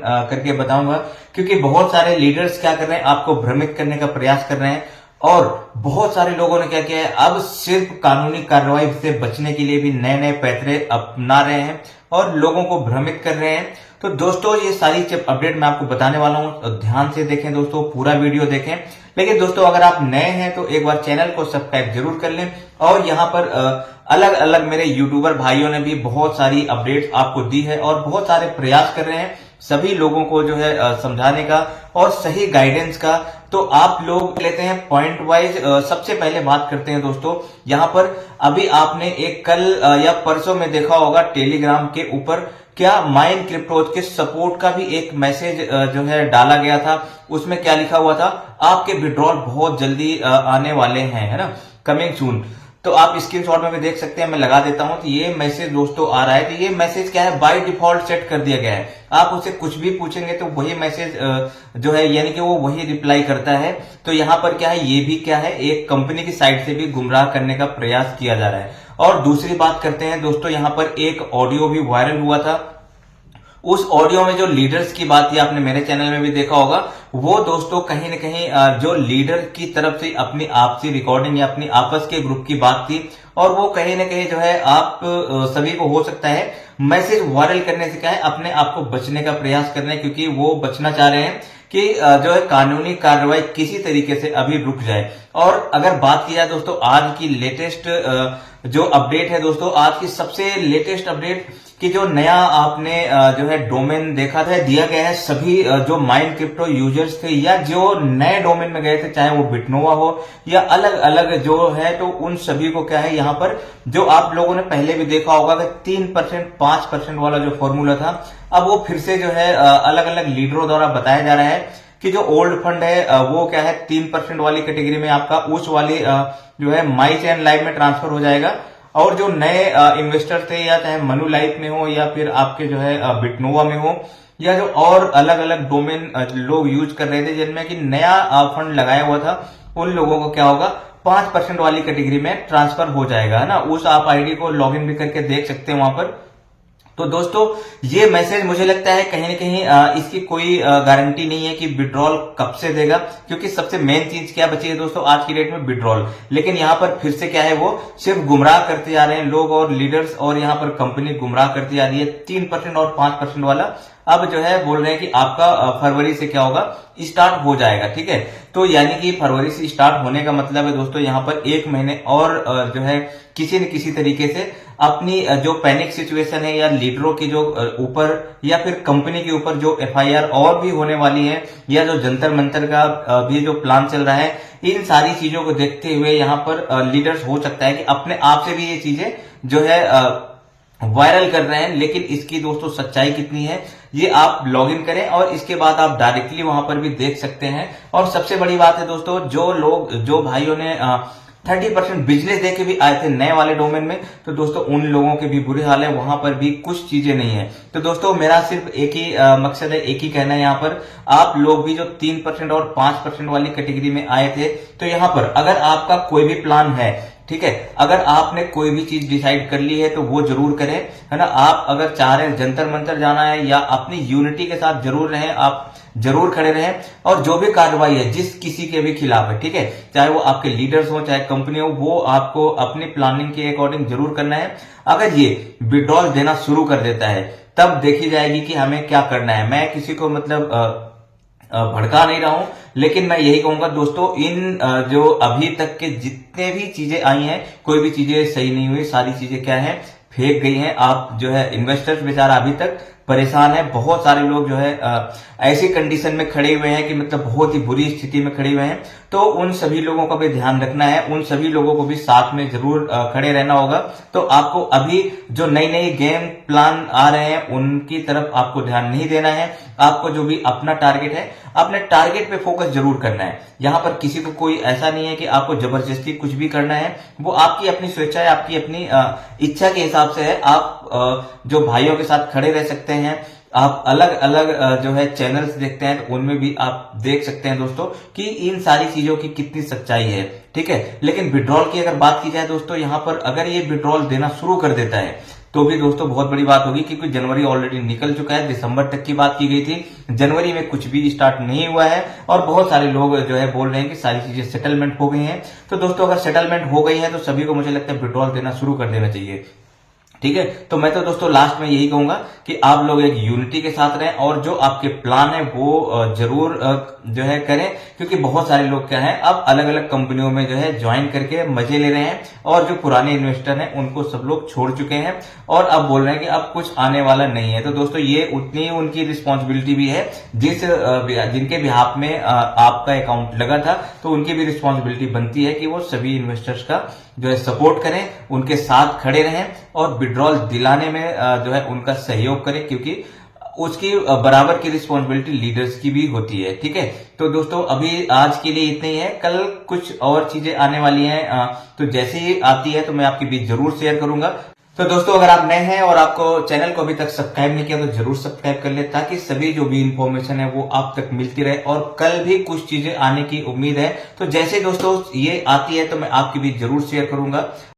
करके बताऊंगा, क्योंकि बहुत सारे लीडर्स क्या कर रहे हैं, आपको भ्रमित करने का प्रयास कर रहे हैं और बहुत सारे लोगों ने क्या किया है, अब सिर्फ कानूनी कार्रवाई से बचने के लिए भी नए नए पैतरे अपना रहे हैं और लोगों को भ्रमित कर रहे हैं। तो दोस्तों ये सारी अपडेट मैं आपको बताने वाला हूं, तो ध्यान से देखें दोस्तों, पूरा वीडियो देखें। लेकिन दोस्तों अगर आप नए हैं तो एक बार चैनल को सब्सक्राइब जरूर कर लें। और यहाँ पर अलग अलग मेरे यूट्यूबर भाइयों ने भी बहुत सारी अपडेट्स आपको दी है और बहुत सारे प्रयास कर रहे हैं सभी लोगों को जो है समझाने का और सही गाइडेंस का। तो आप लोग लेते हैं पॉइंट वाइज। सबसे पहले बात करते हैं दोस्तों, यहाँ पर अभी आपने एक कल या परसों में देखा होगा टेलीग्राम के ऊपर क्या माइन क्रिप्टो के सपोर्ट का भी एक मैसेज जो है डाला गया था। उसमें क्या लिखा हुआ था, आपके विड्रॉल बहुत जल्दी आने वाले हैं, है ना, कमिंग सून। तो आप स्क्रीनशॉट में भी देख सकते हैं, मैं लगा देता हूं। तो ये मैसेज दोस्तों आ रहा है, तो ये मैसेज क्या है, बाय डिफॉल्ट सेट कर दिया गया है। आप उससे कुछ भी पूछेंगे तो वही मैसेज जो है, यानी कि वो वही रिप्लाई करता है। तो यहाँ पर क्या है, ये भी क्या है, एक कंपनी की साइड से भी गुमराह करने का प्रयास किया जा रहा है। और दूसरी बात करते हैं दोस्तों, यहाँ पर एक ऑडियो भी वायरल हुआ था। उस ऑडियो में जो लीडर्स की बात थी, आपने मेरे चैनल में भी देखा होगा, वो दोस्तों कहीं न कहीं जो लीडर की तरफ से अपनी आपसी रिकॉर्डिंग या अपनी आपस के ग्रुप की बात थी और वो कहीं न कहीं जो है आप सभी को हो सकता है मैसेज वायरल करने से क्या है, अपने आप को बचने का प्रयास कर रहे हैं, क्योंकि वो बचना चाह रहे हैं कि जो है कानूनी कार्रवाई किसी तरीके से अभी रुक जाए। और अगर बात की जाए दोस्तों आज की लेटेस्ट जो अपडेट है दोस्तों, आज की सबसे लेटेस्ट अपडेट कि जो नया आपने जो है डोमेन देखा था, दिया गया है सभी जो माइन क्रिप्टो यूजर्स थे या जो नए डोमेन में गए थे, चाहे वो बिटनोवा हो या अलग अलग जो है, तो उन सभी को क्या है, यहाँ पर जो आप लोगों ने पहले भी देखा होगा कि 3% 5% वाला जो फॉर्मूला था, अब वो फिर से जो है अलग अलग लीडरों द्वारा बताया जा रहा है कि जो ओल्ड फंड है वो क्या है 3% वाली कैटेगरी में आपका उस वाली जो है माई चैन लाइव में ट्रांसफर हो जाएगा। और जो नए इन्वेस्टर थे, या चाहे मनु लाइफ में हो या फिर आपके जो है बिटनोवा में हो, या जो और अलग अलग डोमेन लोग यूज कर रहे थे जिनमें कि नया फंड लगाया हुआ था, उन लोगों को क्या होगा, 5% वाली कैटेगरी में ट्रांसफर हो जाएगा, है ना। उस आप आईडी को लॉगिन भी करके देख सकते हैं वहां पर। तो दोस्तों ये मैसेज मुझे लगता है कहीं ना कहीं इसकी कोई गारंटी नहीं है कि विड्रॉल कब से देगा, क्योंकि सबसे मेन चीज क्या बची है दोस्तों आज की डेट में, विड्रॉल। लेकिन यहाँ पर फिर से क्या है, वो सिर्फ गुमराह करते जा रहे हैं लोग और लीडर्स, और यहाँ पर कंपनी गुमराह करती जा रही है। 3% और 5% वाला अब जो है बोल रहे हैं कि आपका फरवरी से क्या होगा, स्टार्ट हो जाएगा, ठीक है। तो यानी कि फरवरी से स्टार्ट होने का मतलब है दोस्तों यहाँ पर 1 महीने और जो है किसी न किसी तरीके से अपनी जो पैनिक सिचुएशन है या लीडरों की जो ऊपर या फिर कंपनी के ऊपर जो एफआईआर और भी होने वाली है, या जो जंतर मंतर का भी जो प्लान चल रहा है, इन सारी चीजों को देखते हुए यहाँ पर लीडर्स हो सकता है कि अपने आप से भी ये चीजें जो है वायरल कर रहे हैं। लेकिन इसकी दोस्तों सच्चाई कितनी है, ये आप लॉगिन करें और इसके बाद आप डायरेक्टली वहां पर भी देख सकते हैं। और सबसे बड़ी बात है दोस्तों, जो लोग जो भाइयों ने 30% बिजनेस देके भी आए थे नए वाले डोमेन में, तो दोस्तों उन लोगों के भी बुरे हाल है, वहां पर भी कुछ चीजें नहीं है। तो दोस्तों मेरा सिर्फ एक ही मकसद है, एक ही कहना है, यहाँ पर आप लोग भी जो 3% और 5% वाली कैटेगरी में आए थे, तो यहाँ पर अगर आपका कोई भी प्लान है, ठीक है, अगर आपने कोई भी चीज डिसाइड कर ली है तो वो जरूर करें, है ना। आप अगर चाह रहे हैं जंतर मंतर जाना है या अपनी यूनिटी के साथ जरूर रहें, आप जरूर खड़े रहें। और जो भी कार्रवाई है जिस किसी के भी खिलाफ है, ठीक है, चाहे वो आपके लीडर्स हो चाहे कंपनी हो, वो आपको अपनी प्लानिंग के अकॉर्डिंग जरूर करना है। अगर ये विड्रॉल देना शुरू कर देता है तब देखी जाएगी कि हमें क्या करना है। मैं किसी को मतलब भड़का नहीं रहा हूं, लेकिन मैं यही कहूंगा दोस्तों, इन जो अभी तक के जितने भी चीजें आई हैं, कोई भी चीजें सही नहीं हुई, सारी चीजें क्या है, फेक गई हैं। आप जो है इन्वेस्टर्स बेचारा अभी तक परेशान है, बहुत सारे लोग जो है ऐसी कंडीशन में खड़े हुए हैं कि मतलब बहुत ही बुरी स्थिति में खड़े हुए हैं। तो उन सभी लोगों का भी ध्यान रखना है, उन सभी लोगों को भी साथ में जरूर खड़े रहना होगा। तो आपको अभी जो नई नई गेम प्लान आ रहे हैं उनकी तरफ आपको ध्यान नहीं देना है। आपको जो भी अपना टारगेट है, अपने टारगेट पे फोकस जरूर करना है। यहाँ पर किसी को कोई ऐसा नहीं है कि आपको जबरदस्ती कुछ भी करना है, वो आपकी अपनी स्वेच्छा है, आपकी अपनी इच्छा के हिसाब से है। आप जो भाइयों के साथ खड़े रह सकते हैं, आप अलग अलग जो है चैनल्स देखते हैं तो उनमें भी आप देख सकते हैं दोस्तों कि इन सारी चीजों की कितनी सच्चाई है, ठीक है। लेकिन विड्रॉल की अगर बात की जाए दोस्तों, यहाँ पर अगर ये विड्रॉल देना शुरू कर देता है तो भी दोस्तों बहुत बड़ी बात होगी, क्योंकि जनवरी ऑलरेडी निकल चुका है, दिसंबर तक की बात की गई थी, जनवरी में कुछ भी स्टार्ट नहीं हुआ है और बहुत सारे लोग जो है बोल रहे हैं कि सारी चीजें सेटलमेंट हो गई हैं। तो दोस्तों अगर सेटलमेंट हो गई है तो सभी को मुझे लगता है विड्रॉल देना शुरू कर देना चाहिए। ठीक है, तो मैं तो दोस्तों लास्ट में यही कहूंगा कि आप लोग एक यूनिटी के साथ रहें और जो आपके प्लान है वो जरूर जो है करें, क्योंकि बहुत सारे लोग क्या है अब अलग अलग कंपनियों में जो है ज्वाइन करके मजे ले रहे हैं और जो पुराने इन्वेस्टर हैं उनको सब लोग छोड़ चुके हैं और अब बोल रहे हैं कि अब कुछ आने वाला नहीं है। तो दोस्तों ये उतनी ही उनकी रिस्पॉन्सिबिलिटी भी है, जिनके बिहाफ में आपका अकाउंट लगा था, तो उनकी भी रिस्पॉन्सिबिलिटी बनती है कि वो सभी इन्वेस्टर्स का जो है सपोर्ट करें, उनके साथ खड़े रहें और विड्रॉल दिलाने में जो है उनका सहयोग करें, क्योंकि उसकी बराबर की रिस्पॉन्सिबिलिटी लीडर्स की भी होती है। ठीक है, तो दोस्तों अभी आज के लिए इतना ही है, कल कुछ और चीजें आने वाली हैं, तो जैसे ही आती है तो मैं आपके बीच जरूर शेयर करूंगा। तो दोस्तों अगर आप नए हैं और आपको चैनल को अभी तक सब्सक्राइब नहीं किया तो जरूर सब्सक्राइब कर ले, ताकि सभी जो भी इंफॉर्मेशन है वो आप तक मिलती रहे और कल भी कुछ चीजें आने की उम्मीद है। तो जैसे दोस्तों ये आती है तो मैं आपके बीच जरूर शेयर करूंगा।